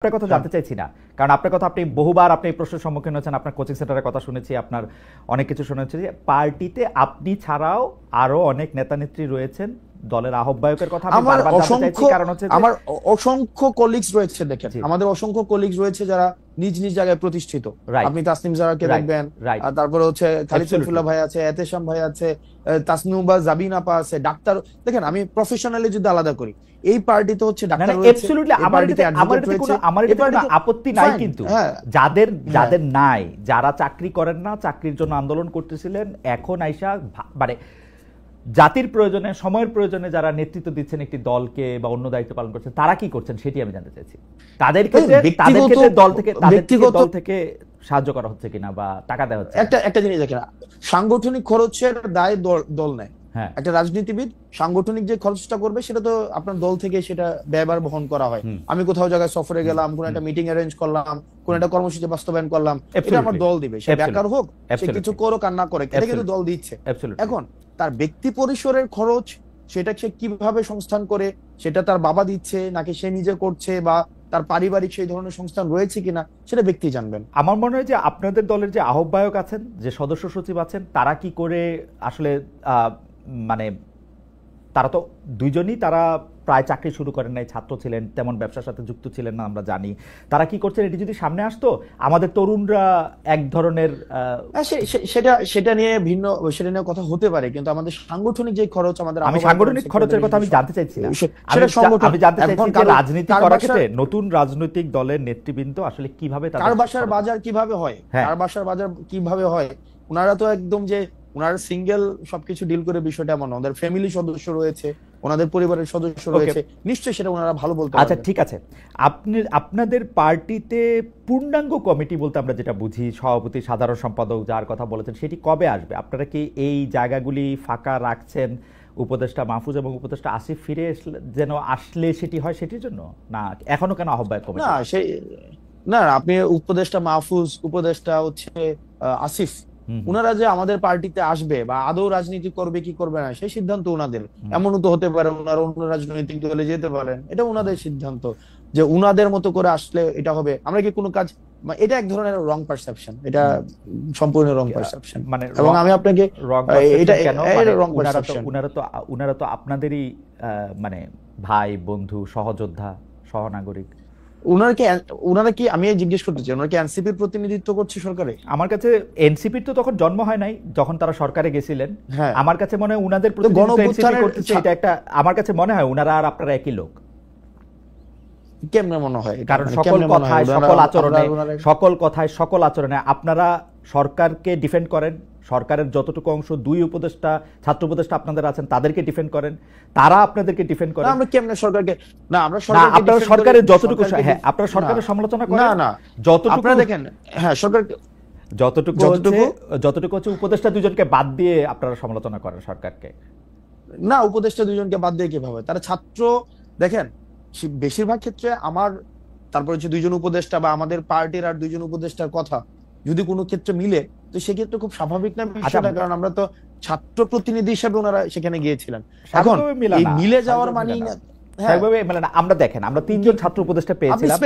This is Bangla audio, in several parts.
আপনার কথা জানতে চাইছি না, কারণ আপনার কথা আপনি বহুবার আপনি এই প্রশ্নের সম্মুখীন হচ্ছেন, আপনার কোচিং সেন্টারের কথা শুনেছি, আপনার অনেক কিছু শুনেছি যে পার্টিতে আপনি ছাড়াও আরো অনেক নেতা নেত্রী রয়েছেন, দলের আহ্বায়কের কথা আমি বারবার জানতে চাইছি, কারণ হচ্ছে আমার অসংখ্য কলিগস রয়েছে। দেখেন আমাদের অসংখ্য কলিগস রয়েছে যারা নিজ নিজ জায়গায় প্রতিষ্ঠিত। আপনি তাসনিম জারাকে দেখবেন, তারপরে হচ্ছে খালিদ সাইফুল্লাহ ভাই আছে, এতেশাম ভাই আছে, তাসনুবা জাবিন আপা আছে, ডাক্তার। দেখেন আমি প্রফেশনালি যদি আলাদা করি, এই পার্টিতে হচ্ছে ডাক্তার রয়েছে, অ্যাবসলিউটলি আমার এতে কোনো আপত্তি নাই, কিন্তু যাদের নাই, যারা চাকরি করেন না, চাকরির জন্য আন্দোলন করতেছিলেন, এখন আইসা মানে জাতির প্রয়োজনে, সময়ের প্রয়োজনে যারা নেতৃত্ব দিচ্ছেন একটি দলকে বা অন্য দায়িত্ব পালন করছেন, তারা কি করছেন সেটি আমি জানতে চাইছি। তাদের ক্ষেত্রে দল থেকে সাহায্য করা হচ্ছে কিনা বা টাকা দেওয়া হচ্ছে। একটা জিনিস দেখেন, সাংগঠনিক খরচের দায় দল নেয়। একটা রাজনীতিবিদ সাংগঠনিক যে খরচটা করবে সেটা তো আপনার দল থেকে সেটা ব্যয়ভার বহন করা হয়। আমি কোথাও জায়গায় সফরে গেলাম, কোন একটা মিটিং অ্যারেঞ্জ করলাম, কোন একটা কর্মসূচি বাস্তবায়ন করলাম, এটা আমার দল দিবে। সে বেকার হোক, সে কিছু করুক আর না করে, এটা কিন্তু দল দিচ্ছে। এখন তার ব্যক্তি পরিসরের খরচ সেটা সে কিভাবে সংস্থান করে, সেটা তার বাবা দিচ্ছে নাকি সে নিজে করছে, বা তার পারিবারিক সেই ধরনের সংস্থান রয়েছে কিনা, সেটা ব্যক্তি জানবেন। আমার মনে হয় যে আপনাদের দলের যে আহ্বায়ক আছেন, যে সদস্য সচিব আছেন, তারা কি করে আসলে মানে তারা তো দুইজনই তারা প্রায় চাকরি শুরু করেন নাই, ছাত্র ছিলেন, তেমন ব্যবসার সাথে যুক্ত ছিলেন না, আমরা জানি। তারা কি করছেন এটি যদি সামনে আসতো, আমাদের তরুণরা এক ধরনের সেটা নিয়ে সেটা নিয়ে কথা হতে পারে, কিন্তু আমাদের সাংগঠনিক যে খরচ, আমি সাংগঠনিক খরচের কথা আমি জানতে চাইছি না, আমি জানতে চাইছি যে রাজনীতি করার ক্ষেত্রে নতুন রাজনৈতিক দলের নেতৃবৃন্দ আসলে কিভাবে কার বাসার বাজার কিভাবে হয়, কার বাসার বাজার কিভাবে হয়। ওনারা তো একদম যে ওনারা সিঙ্গেল সবকিছু ডিল করে বিষয়টা এমন, ওদের ফ্যামিলি সদস্য রয়েছে, ওনাদের পরিবারের সদস্য রয়েছে, নিশ্চয়ই সেটা ওনারা ভালো বলতে পারবেন। আচ্ছা ঠিক আছে, আপনাদের পার্টিতে পূর্ণাঙ্গ কমিটি বলতে আমরা যেটা বুঝি, সভাপতি, সাধারণ সম্পাদক, যার কথা বলেছেন, সেটি কবে আসবে? আপনারা কি এই জায়গাগুলি ফাঁকা রাখছেন উপদেষ্টা মাহফুজ এবং উপদেষ্টা আসিফ ফিরে যেন আসলে সেটি হয়, সেটির জন্য? না এখনো কেন আহ্বায়ক কমিটি? না আপনি উপদেষ্টা মাহফুজ, উপদেষ্টা হচ্ছে আসিফ, উনারা যে আমাদের পার্টিতে আসবে বা আদৌ রাজনীতি করবে কি করবে না, সেই সিদ্ধান্ত উনাদের। এমনও তো হতে পারে উনারা অন্য রাজনৈতিক দলে যেতে পারেন, এটা উনাদের সিদ্ধান্ত, যে উনাদের মতো করে আসলে এটা হবে। আমরা কি কোনো কাজ, এটা এক ধরনের রং পারসেপশন, এটা সম্পূর্ণ রং পারসেপশন। মানে এবং আমি আপনাকে উনারা তো আপনাদেরই মানে ভাই, বন্ধু, সহযোদ্ধা, সহনাগরিক। উনারা কি, আমি জিজ্ঞেস করতে চাই, ওনারা কি এনসিপির প্রতিনিধিত্ব করছে সরকারে? আমার কাছে এনসিপির তো তখন জন্ম হয় নাই যখন তারা সরকারে গেছিলেন। আমার কাছে মনে হয় উনাদের প্রতিনিধিত্ব এনসিপি করতেছে, এটা একটা, আমার কাছে মনে হয় উনারা আর আপনারা একই লোক। কেমনে মনে হয়? কারণ সকল কথায় সকল আচরণে আপনারা সরকারকে ডিফেন্ড করেন, সরকারের যতটুকু অংশ দুই উপদেষ্টা, ছাত্র উপদেষ্টা আপনাদের আছেন, তাদেরকে ডিফেন্ড করেন, তারা আপনাদেরকে ডিফেন্ড করেন। আমরা কেমনে সরকারকে, না আমরা আপনারা সরকারের যতটুকু, হ্যাঁ আপনারা সরকারের সমালোচনা করেন, না যতটুকু দেখেন, হ্যাঁ সরকার যতটুকু হচ্ছে উপদেষ্টা দুজনকে বাদ দিয়ে আপনারা সমালোচনা করেন সরকারকে। না উপদেষ্টা দুজনকে বাদ দিয়ে কিভাবে? তারা ছাত্র, দেখেন বেশিরভাগ ক্ষেত্রে আমার, তারপর হচ্ছে দুইজন উপদেষ্টা বা আমাদের পার্টির আর দুইজন উপদেষ্টার কথা যদি কোনো ক্ষেত্রে মিলে, তো সেক্ষেত্রে খুব স্বাভাবিক না বিষয়টা, কারণ আমরা তো ছাত্র প্রতিনিধি হিসেবে ওনারা সেখানে গিয়েছিলেন। এখন এই মিলে যাওয়ার মানেই না, আমরা দেখেন, আমরা তিনজন ছাত্র উপদেষ্টা পেয়েছিলাম,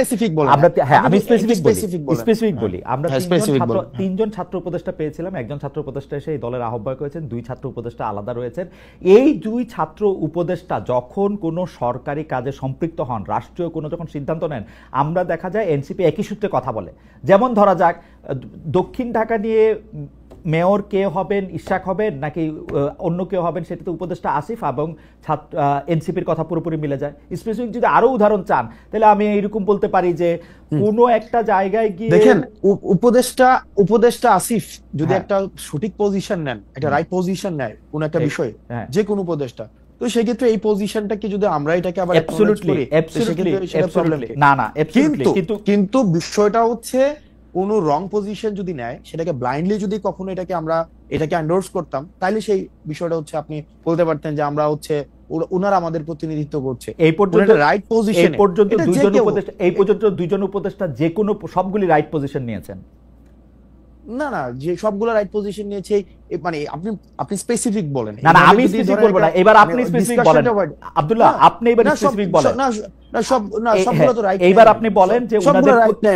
তিনজন ছাত্র উপদেষ্টা পেয়েছিলাম, একজন ছাত্র উপদেষ্টা এসে এই দলের আহ্বায়ক হয়েছেন, দুই ছাত্র উপদেষ্টা আলাদা রয়েছেন। এই দুই ছাত্র উপদেষ্টা যখন কোনো সরকারি কাজে সম্পৃক্ত হন, রাষ্ট্রীয় কোনো যখন সিদ্ধান্ত নেন, আমরা দেখা যায় এনসিপি একই সূত্রে কথা বলে। যেমন ধরা যাক দক্ষিণ ঢাকা নিয়ে মেয়র কে হবেন, ইশাক হবেন নাকি অন্য কেউ হবেন, সেটাতে উপদেষ্টা আসিফ এবং এনসিপির কথা পুরোপুরি মিলে যায়। স্পেসিফিক যদি আরো উদাহরণ চান, তাহলে আমি এইরকম বলতে পারি যে কোনো একটা জায়গায় গিয়ে দেখেন উপদেষ্টা আসিফ যদি একটা সঠিক পজিশন নেন, একটা রাইট পজিশন নেয় কোন একটা বিষয়ে, যে কোন উপদেষ্টা, তো সেক্ষেত্রে এই পজিশনটাকে যদি আমরা এটাকে আবার কিন্তু বিষয়টা হচ্ছে কোন রং পজিশন যদি নেয়, সেটাকে ব্লাইন্ডলি যদি কখনো এটাকে এন্ডোর্স করতাম, তাহলে সেই বিষয়টা হচ্ছে আপনি বলতে পারতেন যে আমরা হচ্ছে ওনারা আমাদের প্রতিনিধিত্ব করছে। এই পর্যন্ত রাইট পজিশন, এই পর্যন্ত দুইজন উপদেষ্টা যে কোনো সবগুলি রাইট পজিশন নিয়েছেন। না না, যে সবগুলো রাইট পজিশন নিয়েছে, মানে আপনি আপনি স্পেসিফিক বলেন। না না, আমি স্পেসিফিক বলবো না, এবার আপনি স্পেসিফিক বলেন আব্দুল্লাহ, আপনি এবার স্পেসিফিক বলেন। না সব না, সবগুলো তো রাইট। এইবার আপনি বলেন যে সবগুলো রাইট নাই।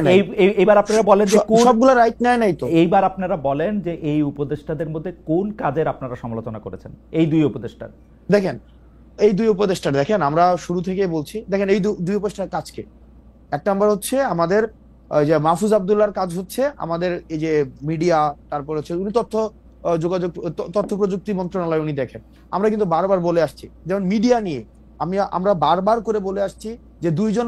এইবার আপনারা বলেন যে সবগুলো রাইট নাই তো। এইবার আপনারা বলেন যে এই উপদেষ্টাদের মধ্যে কোন কাজের আপনারা সমালোচনা করেছেন, এই দুই উপদেষ্টার? দেখেন এই দুই উপদেষ্টার, দেখেন আমরা শুরু থেকে বলছি, দেখেন এই দুই উপদেষ্টার কাজকে, এক নাম্বার হচ্ছে আমাদের যে মাহফুজ আব্দুল্লাহর কাজ হচ্ছে আমাদের এই যে মিডিয়া, তারপর হচ্ছে উনি তথ্য প্রযুক্তি মন্ত্রণালয় উনি দেখেন। আমরা কিন্তু বারবার বলে আসছি, যেমন মিডিয়া নিয়ে আমরা বারবার করে বলে আসছি যে দুইজন